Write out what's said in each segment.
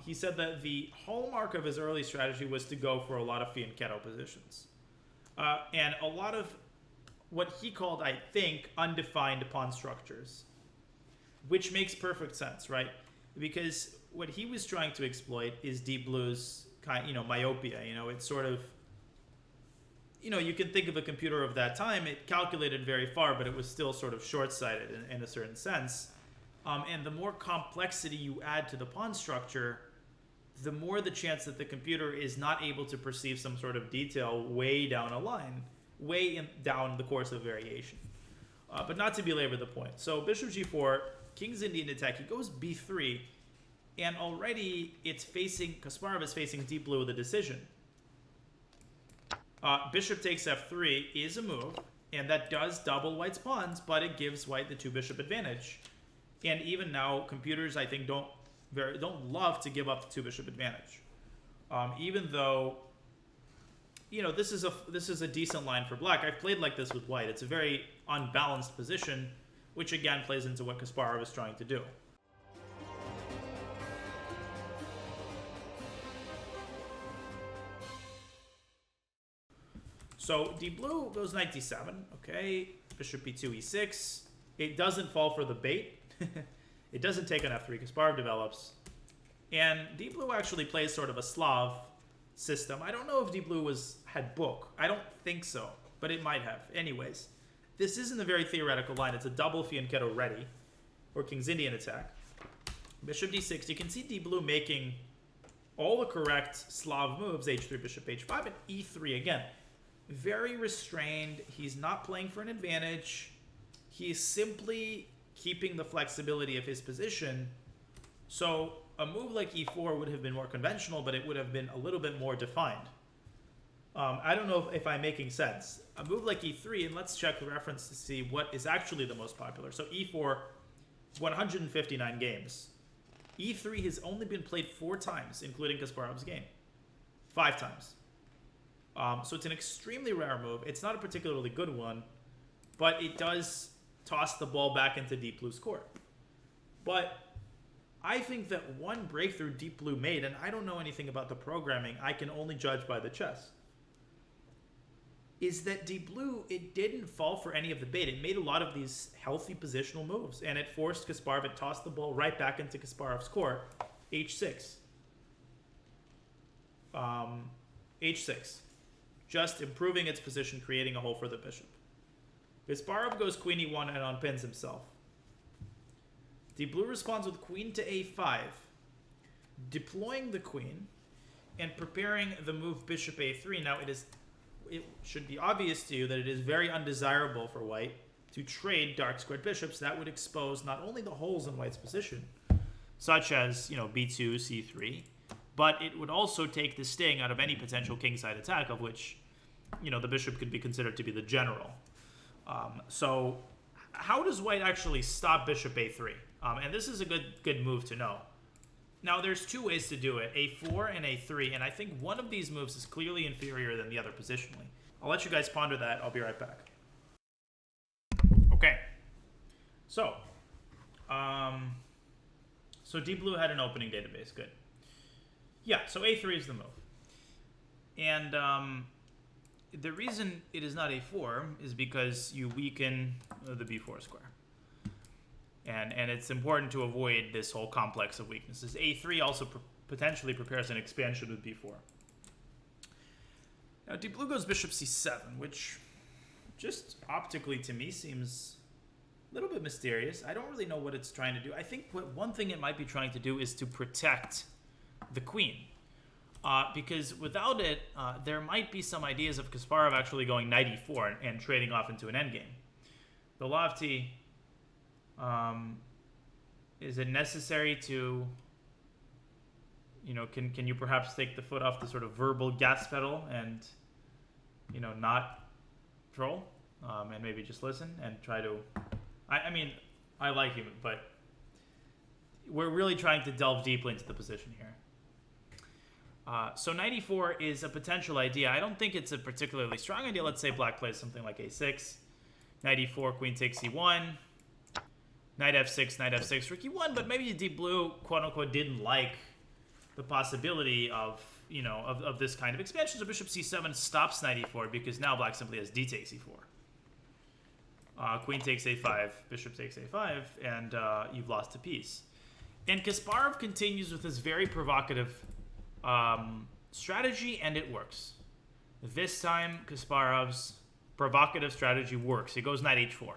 He said that the hallmark of his early strategy was to go for a lot of fianchetto positions. And a lot of what he called, I think, undefined pawn structures. Which makes perfect sense, right? Because what he was trying to exploit is Deep Blue's myopia. It's sort of, you can think of a computer of that time. It calculated very far, but it was still sort of short-sighted in a certain sense. And the more complexity you add to the pawn structure, the more the chance that the computer is not able to perceive some sort of detail way down a line, down the course of variation. But not to belabor the point. So bishop g4, king's Indian attack. He goes b3, and already Kasparov is facing Deep Blue with a decision. Bishop takes f3 is a move, and that does double white's pawns, but it gives white the 2-bishop advantage. And even now, computers, I think, don't love to give up the 2-bishop advantage. Even though, this is a decent line for black. I've played like this with white. It's a very unbalanced position, which again plays into what Kasparov is trying to do. So Deep Blue goes knight d7, okay, bishop b2, e6. It doesn't fall for the bait. It doesn't take on f3, Kasparov develops. And Deep Blue actually plays sort of a Slav system. I don't know if Deep Blue had book. I don't think so, but it might have. Anyways, this isn't a very theoretical line. It's a double fianchetto ready, or king's Indian attack. Bishop d6. You can see Deep Blue making all the correct Slav moves, h3, bishop h5, and e3 again. Very restrained. He's not playing for an advantage. He's simply keeping the flexibility of his position. So a move like e4 would have been more conventional, but it would have been a little bit more defined. I don't know if I'm making sense. A move like e3, and let's check the reference to see what is actually the most popular. So e4, 159 games. e3 has only been played 4 times, including Kasparov's game. 5 times. So it's an extremely rare move. It's not a particularly good one, but it does toss the ball back into Deep Blue's court. But I think that one breakthrough Deep Blue made, and I don't know anything about the programming, I can only judge by the chess, is that Deep Blue, it didn't fall for any of the bait. It made a lot of these healthy positional moves, and it forced Kasparov, it tossed the ball right back into Kasparov's court. h6. h6. Just improving its position, creating a hole for the bishop. Kasparov goes queen e1 and unpins himself. Deep Blue responds with queen to a5, deploying the queen and preparing the move bishop a3. Now, it should be obvious to you that it is very undesirable for white to trade dark squared bishops. That would expose not only the holes in white's position, such as b2, c3, but it would also take the sting out of any potential kingside attack, of which the bishop could be considered to be the general. So how does white actually stop bishop a3? And this is a good move to know. Now, there's 2 ways to do it, a4 and a3, and I think one of these moves is clearly inferior than the other positionally. I'll let you guys ponder that. I'll be right back. Okay. So Deep Blue had an opening database. Good. Yeah, so a3 is the move. And the reason it is not a4 is because you weaken the b4 square. And it's important to avoid this whole complex of weaknesses. a3 also potentially prepares an expansion with b4. Now, Deep Blue goes bishop c7, which just optically to me seems a little bit mysterious. I don't really know what it's trying to do. I think one thing it might be trying to do is to protect the queen. Because without it, there might be some ideas of Kasparov actually going knight e4 and trading off into an endgame. The Lofty, is it necessary to, can you perhaps take the foot off the sort of verbal gas pedal and, not troll, and maybe just listen and try to, I mean, I like him, but we're really trying to delve deeply into the position here. So knight e4 is a potential idea. I don't think it's a particularly strong idea. Let's say black plays something like a6. Knight e4, queen takes e1. Knight f6, tricky one, but maybe Deep Blue, quote-unquote, didn't like the possibility of, of this kind of expansion. So bishop c7 stops knight e4 because now black simply has d takes e4. Queen takes a5, bishop takes a5, and you've lost a piece. And Kasparov continues with this very provocative strategy, and it works. This time, Kasparov's provocative strategy works. He goes knight h4.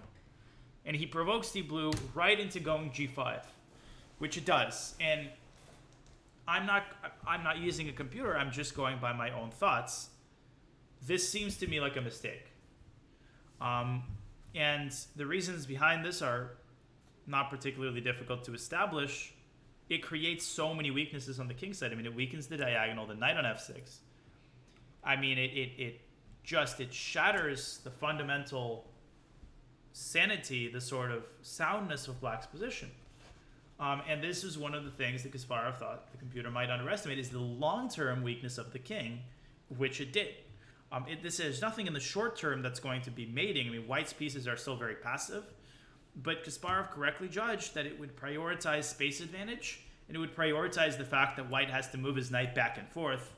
And he provokes Deep Blue right into going g5, which it does. And I'm not using a computer, I'm just going by my own thoughts. This seems to me like a mistake. And the reasons behind this are not particularly difficult to establish. It creates so many weaknesses on the king side. I mean, it weakens the diagonal, the knight on f6. I mean, it shatters the fundamental sanity, the sort of soundness of black's position. And this is one of the things that Kasparov thought the computer might underestimate, is the long-term weakness of the king, which it did. There's nothing in the short term that's going to be mating. I mean, white's pieces are still very passive, but Kasparov correctly judged that it would prioritize space advantage, and it would prioritize the fact that white has to move his knight back and forth,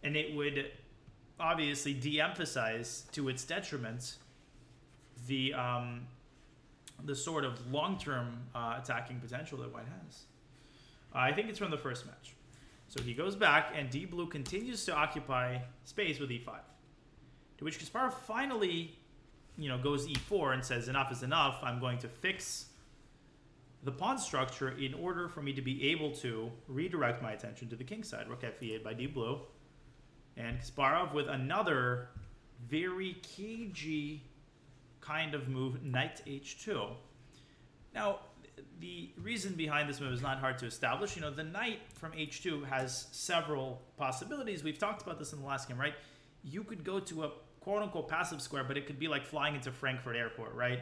and it would obviously de-emphasize to its detriment the sort of long-term attacking potential that white has. I think it's from the first match. So he goes back, and Deep Blue continues to occupy space with e5. To which Kasparov finally, goes e4 and says, enough is enough. I'm going to fix the pawn structure in order for me to be able to redirect my attention to the king side. Rook f8 by Deep Blue. And Kasparov with another very cagey kind of move, knight h2. Now, the reason behind this move is not hard to establish. The knight from h2 has several possibilities. We've talked about this in the last game, right? You could go to a quote-unquote passive square, but it could be like flying into Frankfurt Airport, right?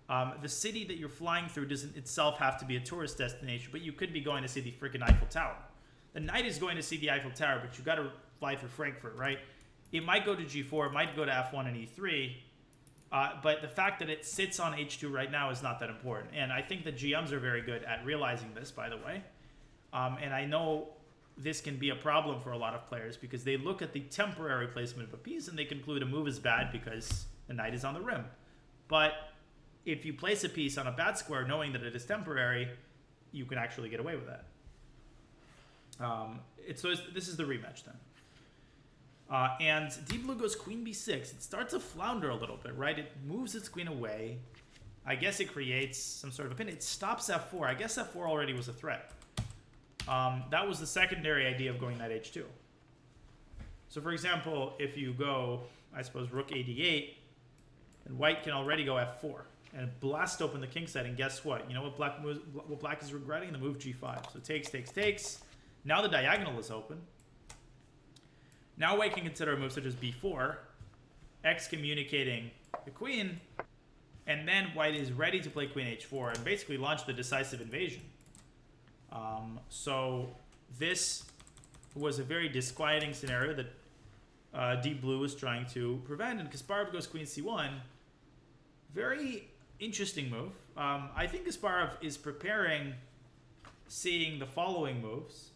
The city that you're flying through doesn't itself have to be a tourist destination, but you could be going to see the freaking Eiffel Tower. The knight is going to see the Eiffel Tower, but you got to fly through Frankfurt, right? It might go to g4, it might go to f1 and e3, but the fact that it sits on h2 right now is not that important. And I think the GMs are very good at realizing this, by the way. And I know this can be a problem for a lot of players because they look at the temporary placement of a piece and they conclude a move is bad because the knight is on the rim. But if you place a piece on a bad square knowing that it is temporary, you can actually get away with that. This is the rematch then. And Deep Blue goes queen b6. It starts to flounder a little bit, right? It moves its queen away. I guess it creates some sort of a pin. It stops f4. I guess f4 already was a threat. That was the secondary idea of going knight h2. So for example, if you go, I suppose, rook ad8, and white can already go f4 and blast open the king side, and guess what? You know what black is regretting? The move g5. So takes, takes, takes. Now the diagonal is open. Now white can consider a move such as b4, excommunicating the queen, and then white is ready to play queen h4 and basically launch the decisive invasion. So this was a very disquieting scenario that Deep Blue was trying to prevent, and Kasparov goes queen c1. Very interesting move. I think Kasparov is preparing, seeing the following moves.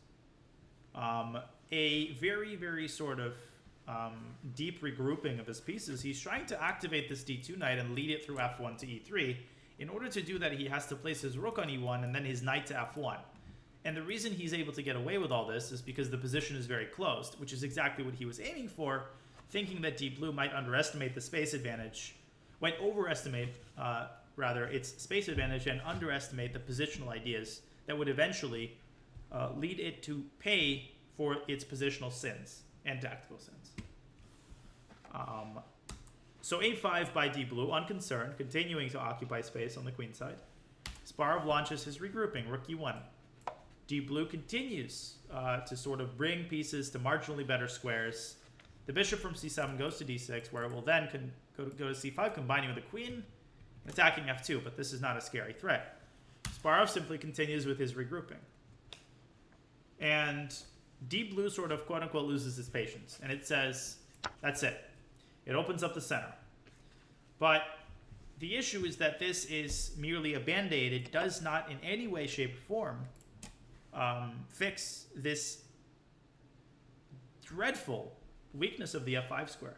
A very, very sort of deep regrouping of his pieces. He's trying to activate this d2 knight and lead it through f1 to e3. In order to do that, he has to place his rook on e1 and then his knight to f1. And the reason he's able to get away with all this is because the position is very closed, which is exactly what he was aiming for, thinking that Deep Blue might underestimate the space advantage, might overestimate, its space advantage and underestimate the positional ideas that would eventually lead it to pay for its positional sins and tactical sins. So a5 by Deep Blue, unconcerned, continuing to occupy space on the queen side. Kasparov launches his regrouping, rook e1. Deep Blue continues to sort of bring pieces to marginally better squares. The bishop from c7 goes to d6, where it will then go to c5, combining with the queen, and attacking f2, but this is not a scary threat. Kasparov simply continues with his regrouping. And Deep Blue sort of, quote-unquote, loses its patience, and it says, that's it. It opens up the center. But the issue is that this is merely a band-aid. It does not in any way, shape, or form fix this dreadful weakness of the f5 square.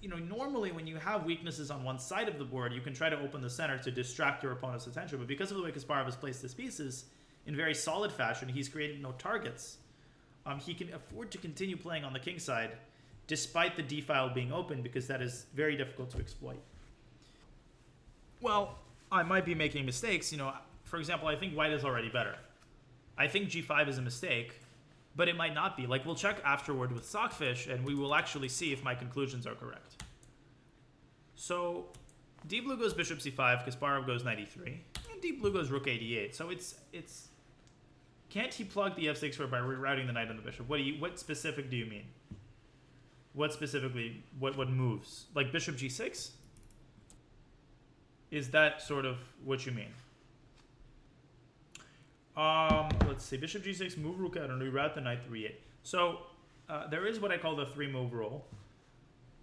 Normally when you have weaknesses on one side of the board, you can try to open the center to distract your opponent's attention. But because of the way Kasparov has placed his pieces in very solid fashion, he's created no targets. He can afford to continue playing on the king side despite the d file being open, because that is very difficult to exploit. Well, I might be making mistakes. For example, I think white is already better. I think g5 is a mistake, but it might not be. Like, we'll check afterward with Stockfish, and we will actually see if my conclusions are correct. So, d blue goes bishop c5, Kasparov goes knight e3, and d blue goes rook a8. So it's can't he plug the f6 square by rerouting the knight on the bishop? What specific do you mean? What specifically? What moves? Like bishop g6? Is that sort of what you mean? Let's see. Bishop g6, move rook out, and reroute the knight 3-8. So there is what I call the 3-move rule,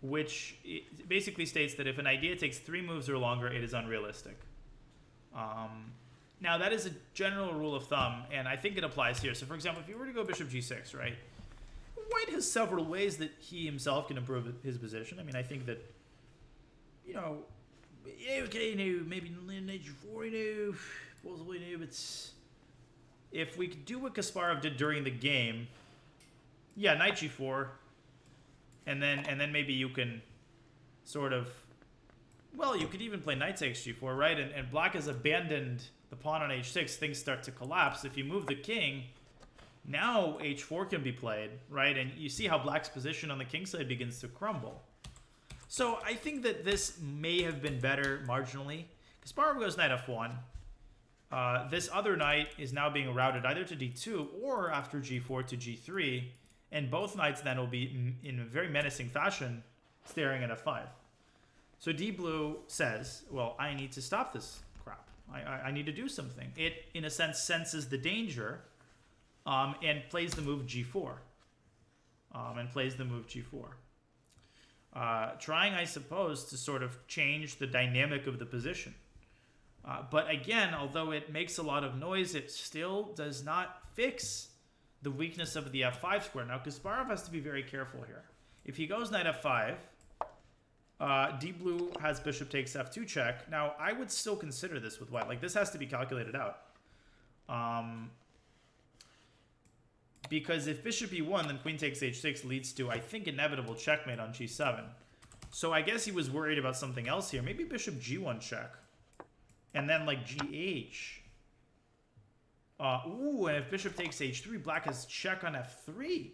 which basically states that if an idea takes 3 moves or longer, it is unrealistic. Now, that is a general rule of thumb, and I think it applies here. So, for example, if you were to go bishop g6, right, white has several ways that he himself can improve his position. I mean, I think that, okay, maybe knight g4, possibly, but if we could do what Kasparov did during the game, yeah, knight g4, and then maybe you can sort of, well, you could even play knight takes g4, right? And black has abandoned the pawn on h6. Things start to collapse. If you move the king, now h4 can be played, right? And you see how black's position on the king side begins to crumble. So I think that this may have been better marginally. Kasparov goes knight f1. This other knight is now being routed either to d2 or after g4 to g3. And both knights then will be, in a very menacing fashion, staring at f5. So d blue says, well, I need to stop this crap. I need to do something. It, in a sense, senses the danger and plays the move g4. Trying, I suppose, to sort of change the dynamic of the position. But again, although it makes a lot of noise, it still does not fix the weakness of the f5 square. Now, Kasparov has to be very careful here. If he goes knight f5, d blue has bishop takes f2 check. Now, I would still consider this with white. Like, this has to be calculated out. Because if bishop e1, then queen takes h6 leads to, I think, inevitable checkmate on g7. So I guess he was worried about something else here. Maybe bishop g1 check. And then, like, gh. And if bishop takes h3, black has check on f3.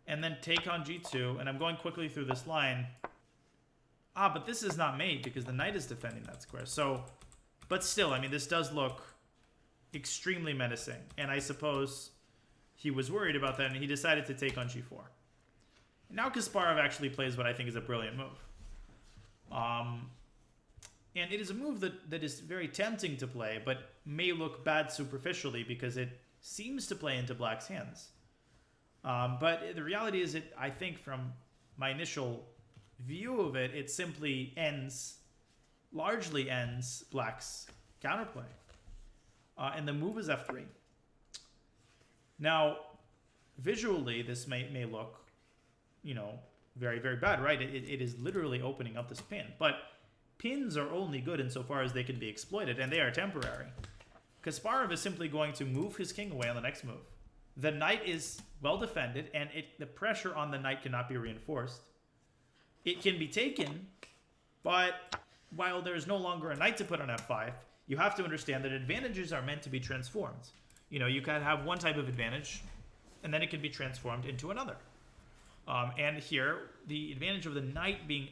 And then take on g2. And I'm going quickly through this line. But this is not mate because the knight is defending that square. So, but still, I mean, this does look extremely menacing. And I suppose he was worried about that, and he decided to take on g4. Now Kasparov actually plays what I think is a brilliant move. And it is a move that is very tempting to play, but may look bad superficially because it seems to play into black's hands. But the reality is, I think from my initial view of it, it simply largely ends black's counterplay. And the move is f3. Now, visually, this may look, very, very bad, right? It is literally opening up this pin. But pins are only good insofar as they can be exploited, and they are temporary. Kasparov is simply going to move his king away on the next move. The knight is well defended, and the pressure on the knight cannot be reinforced. It can be taken, but while there is no longer a knight to put on f5, you have to understand that advantages are meant to be transformed. You can have one type of advantage, and then it can be transformed into another. And here, the advantage of the knight being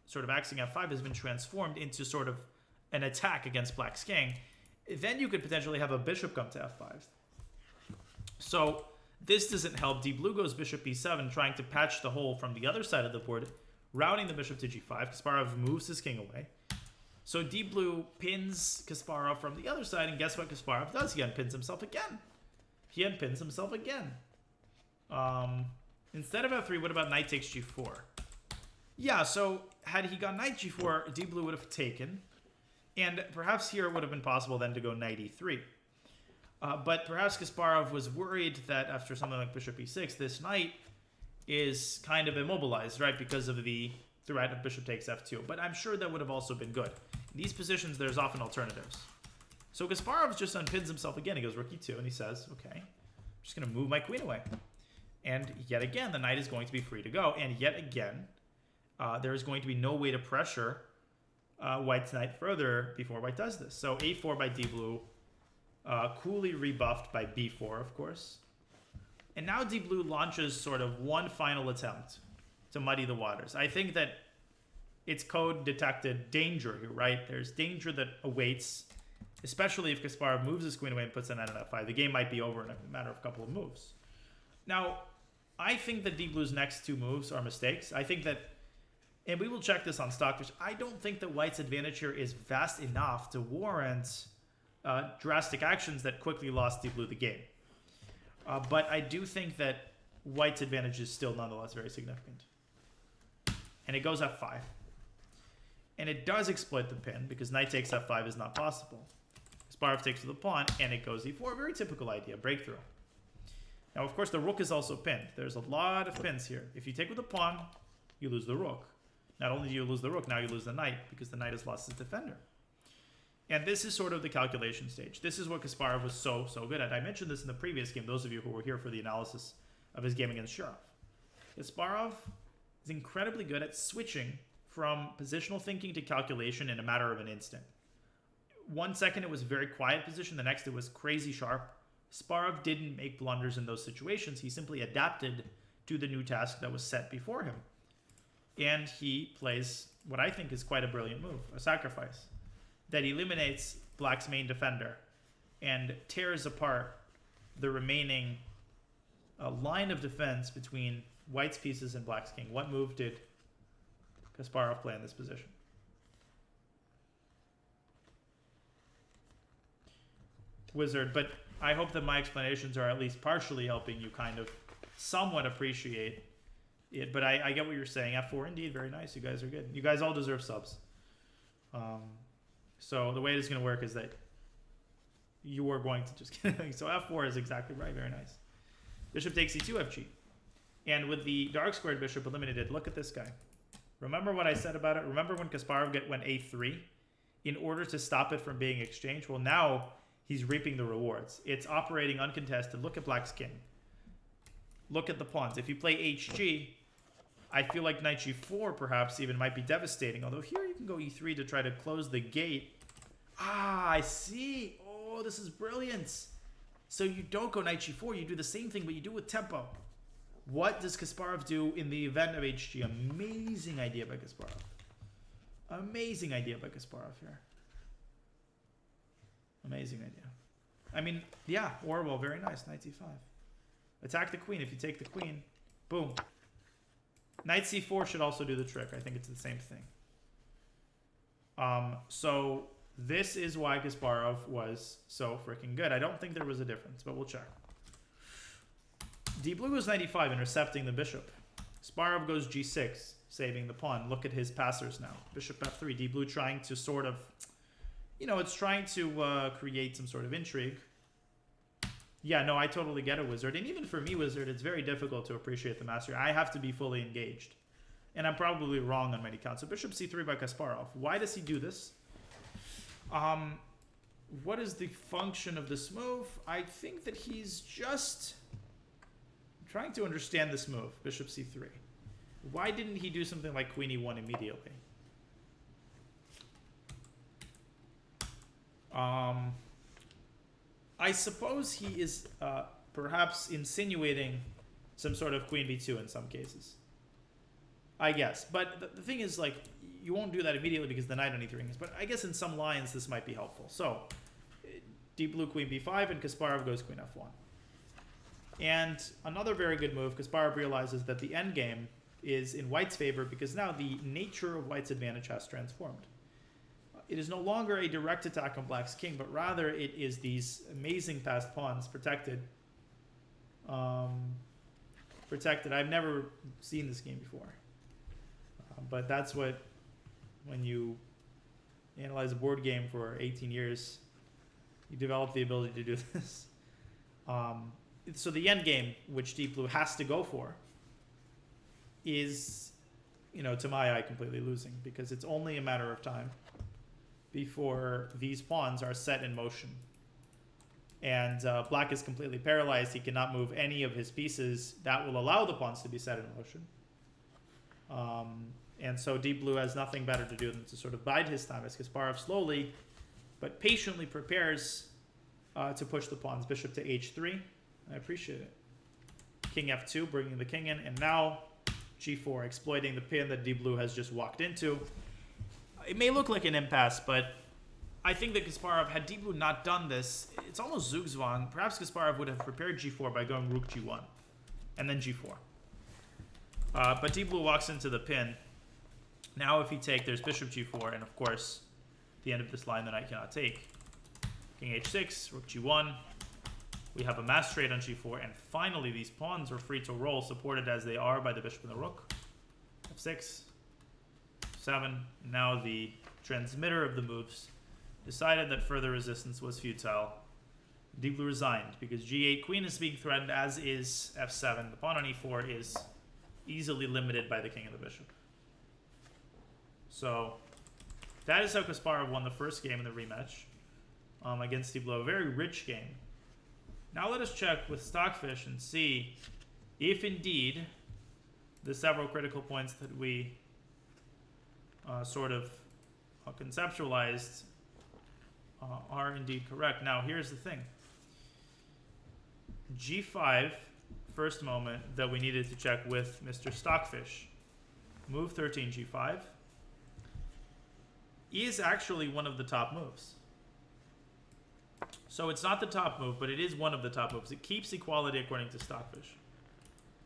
sort of axing f5 has been transformed into sort of an attack against black's king. Then you could potentially have a bishop come to f5. So this doesn't help. D blue goes bishop e7, trying to patch the hole from the other side of the board, routing the bishop to g5. Kasparov moves his king away. So d blue pins Kasparov from the other side, and guess what Kasparov does? He unpins himself again. Instead of f3, what about knight takes g4? Yeah, so had he gone knight g4, d blue would have taken, and perhaps here it would have been possible then to go knight e3. But perhaps Kasparov was worried that after something like bishop e6, this knight is kind of immobilized, right? Because of the threat of bishop takes f2. But I'm sure that would have also been good. In these positions, there's often alternatives. So Kasparov just unpins himself again. He goes rook e2, and he says, okay, I'm just going to move my queen away. And yet again, the knight is going to be free to go. And yet again, there is going to be no way to pressure White's knight further before White does this. So a4 by D Blue, coolly rebuffed by b4, of course. And now D Blue launches sort of one final attempt to muddy the waters. I think that its code detected danger here, right? There's danger that awaits, especially if Kasparov moves his queen away and puts a knight on f5. The game might be over in a matter of a couple of moves. Now, I think that Deep Blue's next two moves are mistakes. I think that, and we will check this on Stockfish, I don't think that White's advantage here is vast enough to warrant drastic actions that quickly lost Deep Blue the game. But I do think that White's advantage is still nonetheless very significant. And it goes f5. And it does exploit the pin, because knight takes f5 is not possible. Kasparov takes to the pawn, and it goes e4. Very typical idea, breakthrough. Now, of course, the rook is also pinned. There's a lot of pins here. If you take with the pawn, you lose the rook. Not only do you lose the rook, now you lose the knight, because the knight has lost his defender. And this is sort of the calculation stage. This is what Kasparov was so good at. I mentioned this in the previous game, those of you who were here for the analysis of his game against Shirov. Kasparov is incredibly good at switching from positional thinking to calculation in a matter of an instant. 1 second it was very quiet position, the next it was crazy sharp. Kasparov didn't make blunders in those situations. He simply adapted to the new task that was set before him. And he plays what I think is quite a brilliant move, a sacrifice, that eliminates Black's main defender and tears apart the remaining line of defense between White's pieces and Black's king. What move did Kasparov play in this position? Wizard, but I hope that my explanations are at least partially helping you kind of somewhat appreciate it. But I get what you're saying. F4, indeed, very nice. You guys are good. You guys all deserve subs. So the way it is going to work is that you are going to just kidding. So F4 is exactly right. Very nice. Bishop takes e2, fg. And with the dark squared bishop eliminated, look at this guy. Remember what I said about it? Remember when Kasparov went a3 in order to stop it from being exchanged? Well, now he's reaping the rewards. It's operating uncontested. Look at Black's king. Look at the pawns. If you play hg, I feel like knight g4 perhaps even might be devastating. Although here you can go e3 to try to close the gate. Ah, I see. Oh, this is brilliant. So you don't go knight g4. You do the same thing, but you do it with tempo. What does Kasparov do in the event of hg? Amazing idea by Kasparov. Amazing idea by Kasparov here. Amazing idea. I mean, yeah, Orwell, very nice. Knight c5. Attack the queen. If you take the queen, boom. Knight c4 should also do the trick. I think it's the same thing. So this is why Kasparov was so freaking good. I don't think there was a difference, but we'll check. D Blue goes 95, intercepting the bishop. Kasparov goes g6, saving the pawn. Look at his passers now. Bishop f3. D Blue trying to sort of, you know, it's trying to create some sort of intrigue. Yeah, no, I totally get it, Wizard. And even for me, Wizard, it's very difficult to appreciate the master. I have to be fully engaged. And I'm probably wrong on many counts. So bishop c3 by Kasparov. Why does he do this? What is the function of this move? I think that he's just trying to understand this move, bishop c3. Why didn't he do something like queen e1 immediately? I suppose he is perhaps insinuating some sort of queen b2 in some cases. I guess. But the thing is, like, you won't do that immediately because the knight on e3 rings. But I guess in some lines this might be helpful. So, Deep Blue queen b5 and Kasparov goes queen f1. And another very good move, Kasparov realizes that the endgame is in White's favor because now the nature of White's advantage has transformed. It is no longer a direct attack on Black's king, but rather it is these amazing passed pawns protected. Protected. I've never seen this game before. But that's what, when you analyze a board game for 18 years, you develop the ability to do this. So the end game, which Deep Blue has to go for, is, to my eye, completely losing, because it's only a matter of time before these pawns are set in motion. And Black is completely paralyzed. He cannot move any of his pieces that will allow the pawns to be set in motion. And so Deep Blue has nothing better to do than to sort of bide his time as Kasparov slowly but patiently prepares to push the pawns. Bishop to h3. I appreciate it. King f2, bringing the king in. And now g4, exploiting the pin that Deep Blue has just walked into. It may look like an impasse, but I think that Kasparov, had Deep Blue not done this, it's almost Zugzwang. Perhaps Kasparov would have prepared g4 by going rook g1 and then g4. But Deep Blue walks into the pin. Now if he take, there's bishop g4, and of course, the end of this line that I cannot take. King h6, rook g1. We have a mass trade on g4, and finally these pawns are free to roll, supported as they are by the bishop and the rook. f6, 7. Now the transmitter of the moves decided that further resistance was futile. Deep Blue resigned because g8, queen is being threatened, as is f7. The pawn on e4 is easily limited by the king and the bishop. So that is how Kasparov won the first game in the rematch against Deep Blue. A very rich game. Now let us check with Stockfish and see if indeed the several critical points that we sort of conceptualized are indeed correct. Now here's the thing. g5, first moment that we needed to check with Mr. Stockfish. Move 13 g5 is actually one of the top moves. So it's not the top move, but it is one of the top moves. It keeps equality according to Stockfish.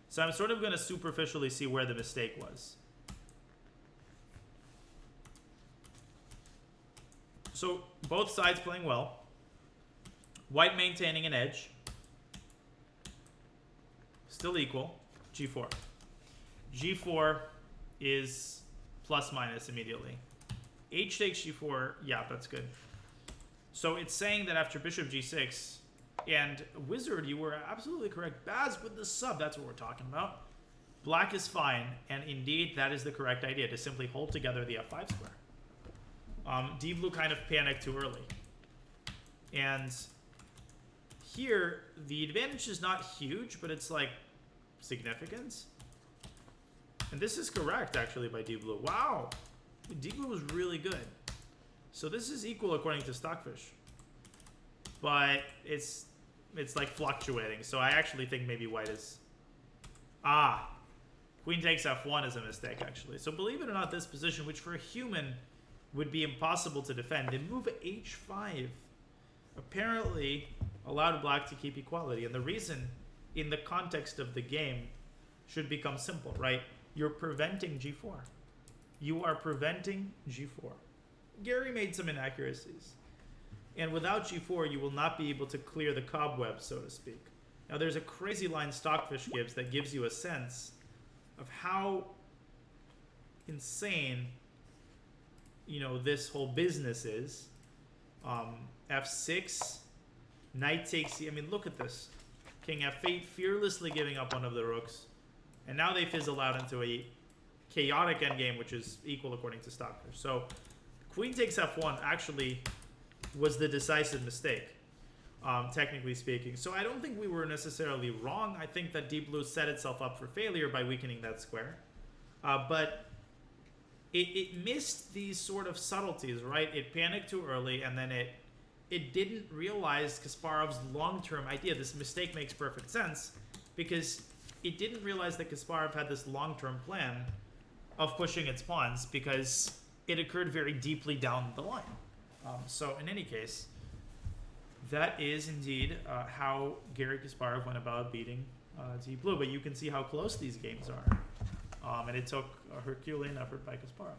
So I'm sort of going to superficially see where the mistake was. So both sides playing well. White maintaining an edge. Still equal. g4. g4 is plus minus immediately. H takes g4. Yeah, that's good. So it's saying that after bishop g6, and Wizard, you were absolutely correct. Baz with the sub, that's what we're talking about. Black is fine, and indeed that is the correct idea, to simply hold together the f5 square. Deep Blue kind of panicked too early. And here, the advantage is not huge, but it's like significant. And this is correct, actually, by Deep Blue. Wow! Deep Blue was really good. So this is equal according to Stockfish. But it's like fluctuating. So I actually think maybe white is... Queen takes f1 is a mistake, actually. So believe it or not, this position, which for a human would be impossible to defend, the move h5 apparently allowed Black to keep equality. And the reason, in the context of the game, should become simple, right? You're preventing g4. You are preventing g4. Gary made some inaccuracies. And without g4, you will not be able to clear the cobweb, so to speak. Now, there's a crazy line Stockfish gives that gives you a sense of how insane, this whole business is. f6, knight takes... I mean, look at this. King f8, fearlessly giving up one of the rooks. And now they fizzle out into a chaotic endgame, which is equal according to Stockfish. So queen takes f1 actually was the decisive mistake, technically speaking. So I don't think we were necessarily wrong. I think that Deep Blue set itself up for failure by weakening that square. But it missed these sort of subtleties, right? It panicked too early, and then it didn't realize Kasparov's long-term idea. This mistake makes perfect sense because it didn't realize that Kasparov had this long-term plan of pushing its pawns because it occurred very deeply down the line. So in any case, that is indeed how Garry Kasparov went about beating Deep Blue. But you can see how close these games are. And it took a Herculean effort by Kasparov.